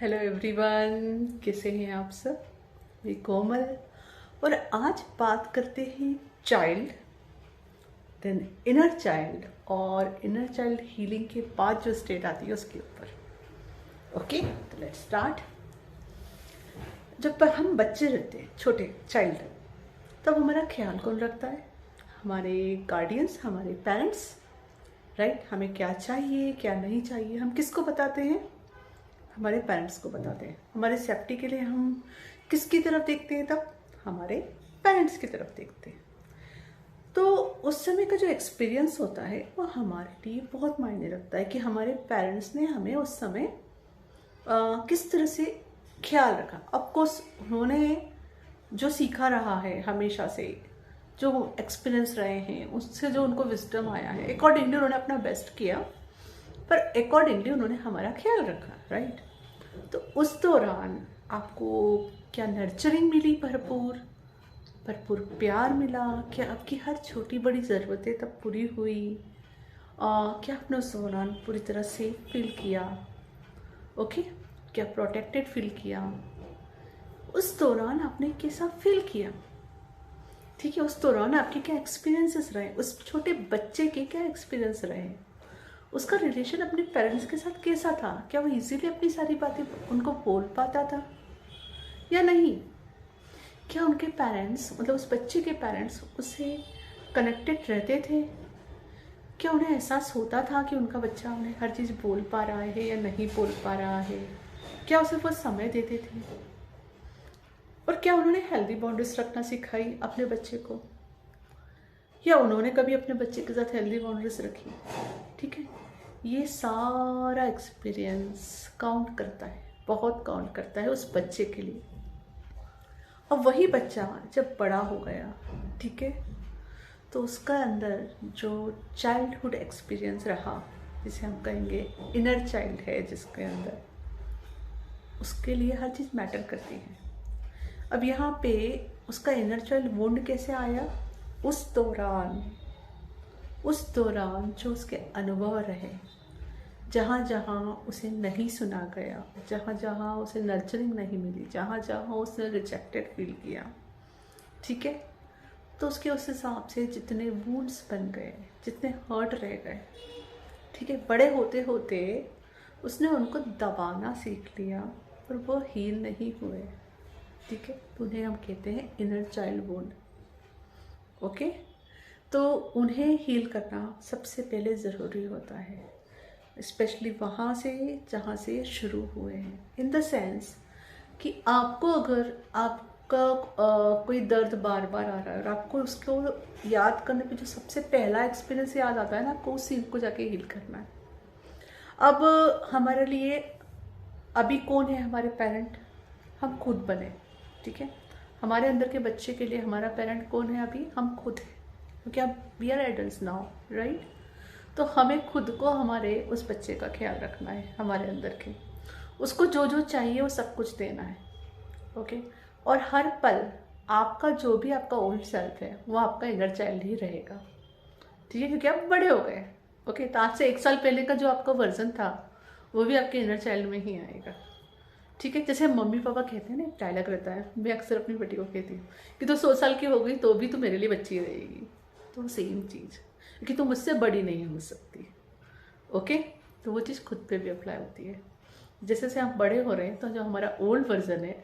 Hello everyone, कैसे हैं आप सब। मैं कोमल और आज बात करते हैं चाइल्ड, देन इनर चाइल्ड और इनर चाइल्ड हीलिंग के बाद जो स्टेट आती है उसके ऊपर। ओके, तो लेट्स स्टार्ट। जब पर हम बच्चे रहते हैं, छोटे चाइल्ड, तब हमारा ख्याल कौन रखता है? हमारे गार्डियंस, हमारे पेरेंट्स, राइट। हमें क्या चाहिए क्या नहीं चाहिए हम किसको बताते हैं? हमारे पेरेंट्स को बताते हैं। हमारे सेफ्टी के लिए हम किसकी तरफ देखते हैं? तब हमारे पेरेंट्स की तरफ देखते हैं। तो उस समय का जो एक्सपीरियंस होता है वो हमारे लिए बहुत मायने रखता है कि हमारे पेरेंट्स ने हमें उस समय किस तरह से ख्याल रखा। ऑफकोर्स उन्होंने जो सीखा रहा है हमेशा से, जो एक्सपीरियंस रहे हैं, उससे जो उनको विजडम आया है, अकॉर्डिंगली उन्होंने अपना बेस्ट किया, पर अकॉर्डिंगली उन्होंने हमारा ख्याल रखा, राइट। तो उस दौरान आपको क्या नर्चरिंग मिली? भरपूर भरपूर प्यार मिला? क्या आपकी हर छोटी बड़ी ज़रूरतें तब पूरी हुई? क्या आपने उस दौरान पूरी तरह से फील किया? ओके, क्या प्रोटेक्टेड फील किया? उस दौरान आपने कैसा फील किया? ठीक है, उस दौरान आपके क्या एक्सपीरियंसेस रहे? उस छोटे बच्चे के क्या एक्सपीरियंस रहे? उसका रिलेशन अपने पेरेंट्स के साथ कैसा था? क्या वो इजीली अपनी सारी बातें उनको बोल पाता था या नहीं? क्या उनके पेरेंट्स, मतलब उस बच्चे के पेरेंट्स, उससे कनेक्टेड रहते थे? क्या उन्हें एहसास होता था कि उनका बच्चा उन्हें हर चीज़ बोल पा रहा है या नहीं बोल पा रहा है? क्या उसे वो समय देते थे? और क्या उन्होंने हेल्दी बाउंड्रीज रखना सिखाई अपने बच्चे को, या उन्होंने कभी अपने बच्चे के साथ हेल्दी बाउंड्रीज रखी? ठीक है, ये सारा एक्सपीरियंस काउंट करता है, बहुत काउंट करता है उस बच्चे के लिए। और वही बच्चा जब बड़ा हो गया, ठीक है, तो उसका अंदर जो चाइल्डहुड एक्सपीरियंस रहा, जिसे हम कहेंगे इनर चाइल्ड है जिसके अंदर, उसके लिए हर चीज़ मैटर करती है। अब यहाँ पे उसका इनर चाइल्ड वुंड कैसे आया? उस दौरान जो उसके अनुभव रहे, जहाँ जहाँ उसे नहीं सुना गया, जहाँ जहाँ उसे नर्चरिंग नहीं मिली, जहाँ जहाँ उसने रिजेक्टेड फील किया, ठीक है, तो उसके उस हिसाब से जितने वुंड्स बन गए, जितने हर्ट रह गए, ठीक है, बड़े होते होते उसने उनको दबाना सीख लिया और वो हील नहीं हुए, ठीक है। तो उन्हें हम कहते हैं इनर चाइल्ड वुंड। ओके, तो उन्हें हील करना सबसे पहले ज़रूरी होता है, स्पेशली वहाँ से जहाँ से शुरू हुए हैं। इन द सेंस कि आपको अगर आपका कोई दर्द बार बार आ रहा है और आपको उसको याद करने पे जो सबसे पहला एक्सपीरियंस याद आता है ना, आपको उस सीन को जाके हील करना है। अब हमारे लिए अभी कौन है हमारे पेरेंट? हम खुद बने, ठीक है। हमारे अंदर के बच्चे के लिए हमारा पेरेंट कौन है? अभी हम खुद हैं, क्योंकि अब we are adults now, right. तो हमें खुद को हमारे उस बच्चे का ख्याल रखना है, हमारे अंदर के, उसको जो जो चाहिए वो सब कुछ देना है, ओके। और हर पल आपका जो भी आपका ओल्ड सेल्फ है वो आपका इनर चाइल्ड ही रहेगा, ठीक है, क्योंकि आप बड़े हो गए, ओके। तो आज से 1 साल पहले का जो आपका वर्जन था वो भी आपके इनर चाइल्ड में ही आएगा, ठीक है। जैसे मम्मी पापा कहते हैं ना, एक डायलॉग रहता है, मैं अक्सर अपनी बेटी को कहती हूँ कि तो 100 साल की हो गई तो भी तो मेरे लिए बच्ची रहेगी। तो सेम चीज़, क्योंकि तुम मुझसे बड़ी नहीं हो सकती, ओके। तो वो चीज़ खुद पे भी अप्लाई होती है। जैसे जैसे हम बड़े हो रहे हैं तो जो हमारा ओल्ड वर्जन है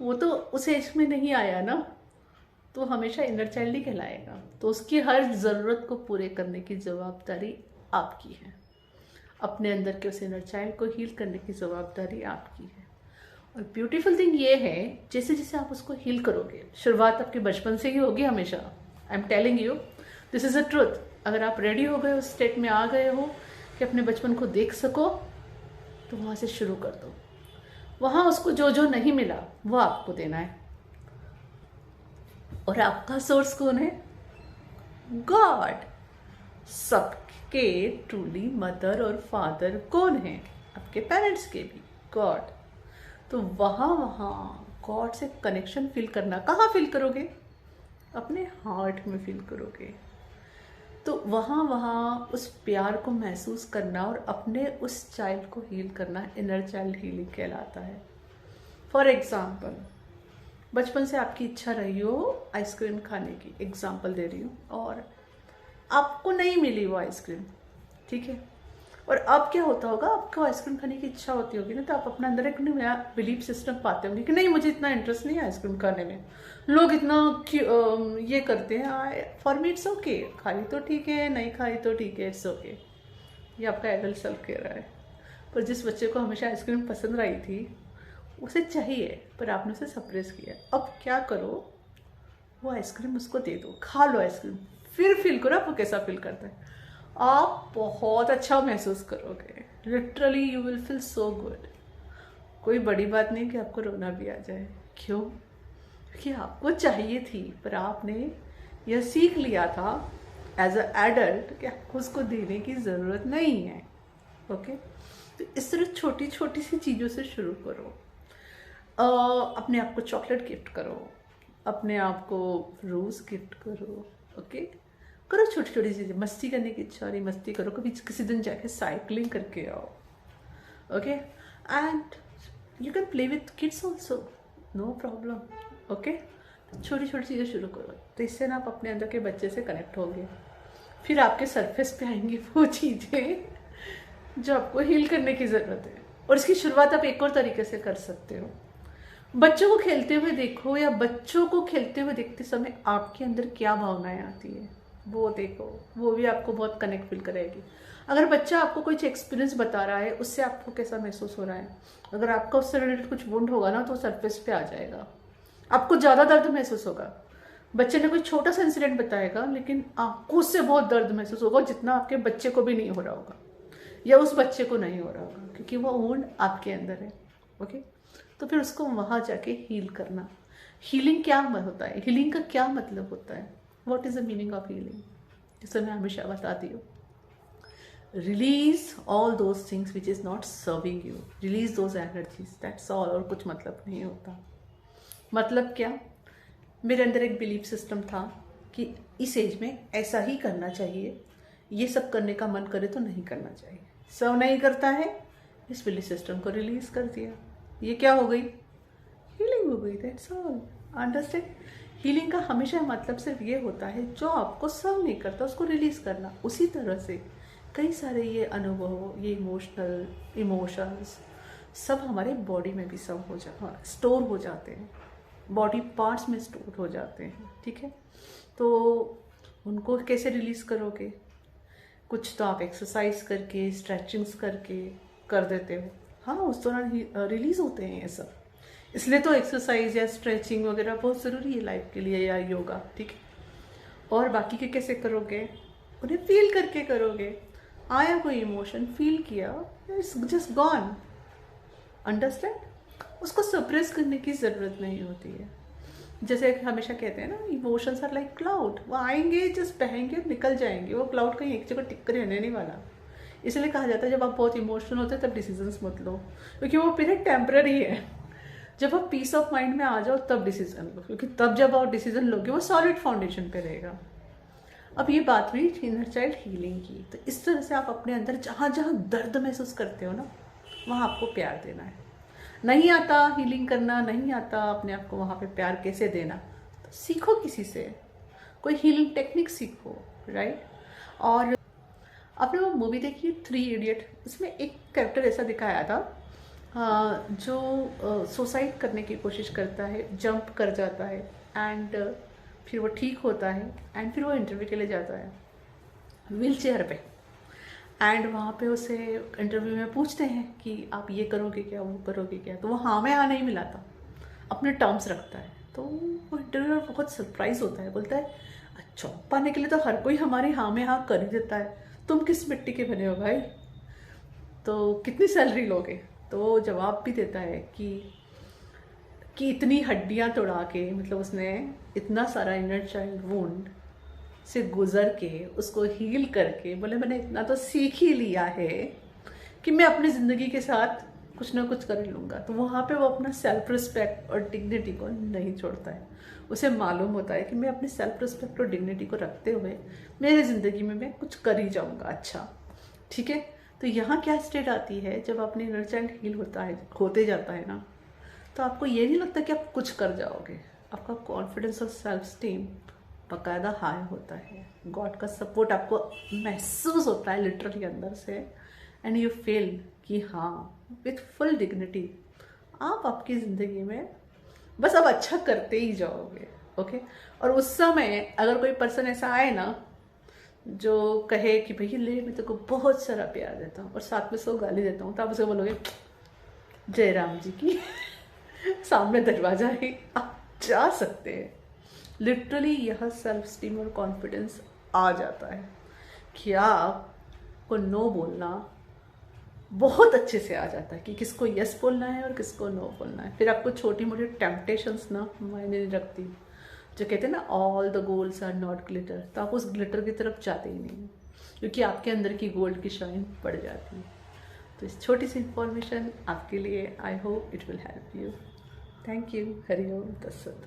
वो तो उस एज में नहीं आया ना, तो हमेशा इनर चाइल्ड ही कहलाएगा। तो उसकी हर ज़रूरत को पूरे करने की जवाबदारी आपकी है, अपने अंदर के उस इनर चाइल्ड को हील करने की जवाबदारी आपकी है। और ब्यूटीफुल थिंग ये है, जैसे जैसे आप उसको हील करोगे, शुरुआत आपके बचपन से ही होगी हमेशा। I am telling you, this is a truth. अगर आप रेडी हो गए, उस स्टेट में आ गए हो कि अपने बचपन को देख सको, तो वहाँ से शुरू कर दो। वहाँ उसको जो जो नहीं मिला वो आपको देना है। और आपका सोर्स कौन है? गॉड। सबके ट्रूली मदर और फादर कौन है? आपके पेरेंट्स के भी गॉड। तो वहाँ गॉड से कनेक्शन फील करना, कहाँ फील करोगे? अपने हार्ट में फील करोगे। तो वहाँ उस प्यार को महसूस करना और अपने उस चाइल्ड को हील करना इनर चाइल्ड हीलिंग कहलाता है। फॉर एग्जाम्पल, बचपन से आपकी इच्छा रही हो आइसक्रीम खाने की, एग्जाम्पल दे रही हूँ, और आपको नहीं मिली वो आइसक्रीम, ठीक है, और अब क्या होता होगा, आपको आइसक्रीम खाने की इच्छा होती होगी ना, तो आप अपना अंदर एक नया बिलीफ सिस्टम पाते होंगे कि नहीं, मुझे इतना इंटरेस्ट नहीं है आइसक्रीम खाने में, लोग इतना ये करते हैं, फॉर मी इट्स ओके, खाई तो ठीक है, नहीं खाई तो ठीक है, इट्स ओके। ये आपका एडल्ट सेल्फ कह रहा है। पर जिस बच्चे को हमेशा आइसक्रीम पसंद आई थी, उसे चाहिए, पर आपने उसे सप्रेस किया। अब क्या करो, वो आइसक्रीम उसको दे दो, खा लो आइसक्रीम, फिर फील करो आपको कैसा फील करता है। आप बहुत अच्छा महसूस करोगे, literally you will feel so good. कोई बड़ी बात नहीं कि आपको रोना भी आ जाए। क्यों? क्योंकि आपको चाहिए थी, पर आपने यह सीख लिया था एज अ एडल्ट कि आपको उसको देने की ज़रूरत नहीं है। ओके, तो इस तरह छोटी छोटी सी चीज़ों से शुरू करो। अपने आप को चॉकलेट गिफ्ट करो, अपने आप को रोज़ गिफ्ट करो। ओके, करो छोटी छोटी चीज़ें। मस्ती करने की इच्छा रही, मस्ती करो, कभी किसी दिन जाके साइकिलिंग करके आओ। Okay, and you can play with kids also, no problem. Okay, छोटी छोटी चीज़ें शुरू करो, तो इससे ना आप अपने अंदर के बच्चे से कनेक्ट होगे। फिर आपके सरफेस पे आएंगी वो चीज़ें जो आपको हील करने की ज़रूरत है। और इसकी शुरुआत आप एक और तरीके से कर सकते हो। बच्चों को खेलते हुए देखो, या बच्चों को खेलते हुए देखते समय आपके अंदर क्या भावनाएं आती है वो देखो, वो भी आपको बहुत कनेक्ट फील करेगी। अगर बच्चा आपको कुछ एक्सपीरियंस बता रहा है, उससे आपको कैसा महसूस हो रहा है, अगर आपका उससे रिलेटेड कुछ वुंड होगा ना, तो सरफेस पे आ जाएगा, आपको ज़्यादा दर्द महसूस होगा। बच्चे ने कोई छोटा सा इंसिडेंट बताएगा, लेकिन आपको उससे बहुत दर्द महसूस होगा, जितना आपके बच्चे को भी नहीं हो रहा होगा, या उस बच्चे को नहीं हो रहा होगा, क्योंकि वो वुंड आपके अंदर है। ओके, तो फिर उसको वहाँ जाके हील करना। हीलिंग क्या होता है, हीलिंग का क्या मतलब होता है, what is the meaning of healing, जिसे मैं हमेशा बताती हूँ। Release all those things which is not serving you, release those energies, that's all. और कुछ मतलब नहीं होता। मतलब क्या, मेरे अंदर एक बिलीफ सिस्टम था कि इस एज में ऐसा ही करना चाहिए, ये सब करने का मन करे तो नहीं करना चाहिए, सब नहीं करता है, इस बिलीफ सिस्टम को रिलीज कर दिया। ये क्या हो गई, हीलिंग हो गई, दैट्स ऑल। अंडरस्टैंड? हीलिंग का हमेशा मतलब सिर्फ ये होता है, जो आपको सर्व नहीं करता उसको रिलीज करना। उसी तरह से कई सारे ये अनुभव, ये इमोशंस सब हमारे बॉडी में भी सब स्टोर हो जाते हैं, बॉडी पार्ट्स में स्टोर हो जाते हैं। ठीक है, तो उनको कैसे रिलीज करोगे? कुछ तो आप एक्सरसाइज करके, स्ट्रेचिंग्स करके कर देते हो, हाँ, उस दौरान रिलीज होते हैं ये सब। इसलिए तो एक्सरसाइज या स्ट्रेचिंग वगैरह बहुत ज़रूरी है लाइफ के लिए, या योगा। ठीक है, और बाकी के कैसे करोगे? उन्हें फील करके करोगे। आया कोई इमोशन, फील किया, इट्स जस्ट गॉन। अंडरस्टैंड? उसको सप्रेस करने की ज़रूरत नहीं होती है। जैसे हमेशा कहते हैं ना, इमोशंस आर लाइक क्लाउड, वो आएंगे, जस्ट बहेंगे और निकल जाएंगे। वो क्लाउड कहीं एक जगह टिक कर रहने नहीं वाला। इसलिए कहा जाता है जब आप बहुत इमोशनल होते हैं तब डिसीजंस मत लो, क्योंकि वो पीरियड टेम्पररी है। जब आप पीस ऑफ माइंड में आ जाओ तब डिसीजन लो, क्योंकि तब जब आप डिसीजन लोगे वो सॉलिड फाउंडेशन पे रहेगा। अब ये बात हुई इनर चाइल्ड हीलिंग की। तो इस तरह से आप अपने अंदर जहाँ जहाँ दर्द महसूस करते हो ना, वहाँ आपको प्यार देना है। नहीं आता हीलिंग करना, नहीं आता अपने आप को वहाँ पे प्यार कैसे देना, तो सीखो किसी से, कोई हीलिंग टेक्निक सीखो, राइट। और आपने वो मूवी देखी 3 इडियट, उसमें एक कैरेक्टर ऐसा दिखाया था जो सुसाइड करने की कोशिश करता है, जंप कर जाता है, एंड फिर वो ठीक होता है, एंड फिर वो इंटरव्यू के लिए जाता है व्हील चेयर पे। एंड वहाँ पे उसे इंटरव्यू में पूछते हैं कि आप ये करोगे क्या, वो करोगे क्या, तो वो हाँ में हाँ नहीं मिलाता, अपने टर्म्स रखता है। तो वो इंटरव्यूअर बहुत सरप्राइज होता है, बोलता है अच्छा, पाने के लिए तो हर कोई हमारे हाँ में हाँ कर ही देता है, तुम किस मिट्टी के बने हो भाई, तो कितनी सैलरी लोगे? तो वो जवाब भी देता है कि इतनी हड्डियां तोड़ा के, मतलब उसने इतना सारा इनर चाइल्ड वुंड से गुजर के उसको हील करके बोले, मैंने इतना तो सीख ही लिया है कि मैं अपनी ज़िंदगी के साथ कुछ ना कुछ कर लूँगा, तो वहाँ पे वो अपना सेल्फ रिस्पेक्ट और डिग्निटी को नहीं छोड़ता है। उसे मालूम होता है कि मैं अपनी सेल्फ रिस्पेक्ट और डिग्निटी को रखते हुए मेरी ज़िंदगी में मैं कुछ कर ही जाऊँगा अच्छा, ठीक है। तो यहाँ क्या स्टेट आती है, जब अपने इनर चाइल्ड हील होते जाता है ना, तो आपको ये नहीं लगता कि आप कुछ कर जाओगे। आपका कॉन्फिडेंस और सेल्फ स्टीम बाकायदा हाई होता है। गॉड का सपोर्ट आपको महसूस होता है लिटरली अंदर से, एंड यू फील कि हाँ, विथ फुल डिग्निटी आप आपकी ज़िंदगी में बस अब अच्छा करते ही जाओगे। ओके। और उस समय अगर कोई पर्सन ऐसा आए ना जो कहे कि भैया ले मैं तेरे को बहुत सारा प्यार देता हूँ और साथ में 100 गाली देता हूँ, तो आप उसे बोलोगे जय राम जी की सामने दरवाजा ही आप जा सकते हैं। लिटरली यह सेल्फ स्टीम और कॉन्फिडेंस आ जाता है कि आपको नो बोलना बहुत अच्छे से आ जाता है कि किसको यस बोलना है और किसको नो बोलना है। फिर आपको छोटी मोटी टेम्पटेशंस ना मायने नहीं रखती। जो कहते हैं ना all the golds are not glitter, तो आप उस ग्लिटर की तरफ जाते ही नहीं, क्योंकि आपके अंदर की गोल्ड की शाइन बढ़ जाती है। तो इस छोटी सी इंफॉर्मेशन आपके लिए, I hope it will help you. Thank you. हरि ओम तत्सत।